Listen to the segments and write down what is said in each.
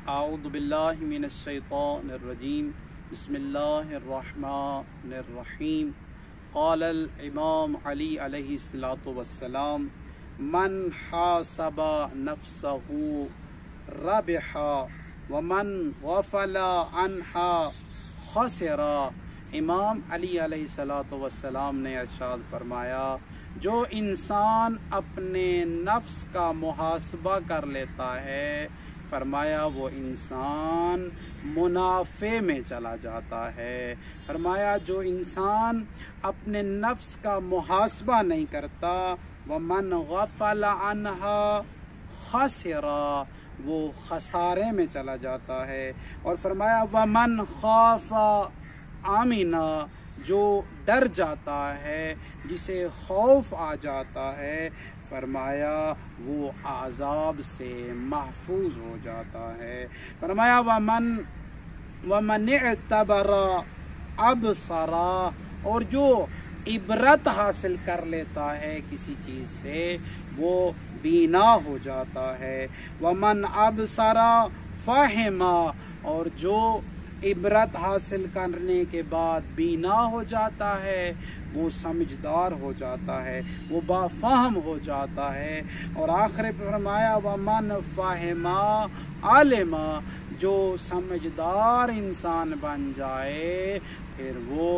اعوذ باللہ من الشیطان الرجیم بسم اللہ الرحمن الرحیم قال الامام علی علیہ الصلاۃ والسلام من حاسب نفسه ربح ومن غفل عنها خسر۔ امام علی علیہ الصلاۃ والسلام نے ارشاد فرمایا، جو انسان اپنے نفس کا محاسبہ کر لیتا ہے، فرمایا وہ انسان منافع میں چلا جاتا ہے۔ فرمایا جو انسان اپنے نفس کا محاسبہ نہیں کرتا، وَمَنْ غَفَلَ عَنْهَا خَسِرَ، وہ خسارے میں چلا جاتا ہے۔ اور فرمایا وَمَنْ خَافَ آمِنَا، جو ڈر جاتا ہے، جسے خوف آ جاتا ہے، فرمایا وہ عذاب سے محفوظ ہو جاتا ہے۔ فرمایا وَمَنِ اعْتَبَرَ أَبْصَرَ، اور جو عبرت حاصل کر لیتا ہے کسی چیز سے، وہ بینا ہو جاتا ہے۔ وَمَنْ أَبْصَرَ فَهِمَ، اور جو عبرت حاصل کرنے کے بعد بینا ہو جاتا ہے، وہ سمجھدار ہو جاتا ہے، وہ بافہم ہو جاتا ہے۔ اور آخر پہ فرمایا وَمَنْ فَهِمَ عَلِمَ، جو سمجھدار انسان بن جائے پھر وہ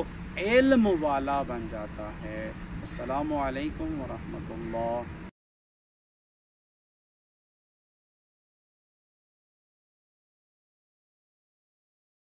علم والا بن جاتا ہے۔ السلام علیکم ورحمۃ اللہ۔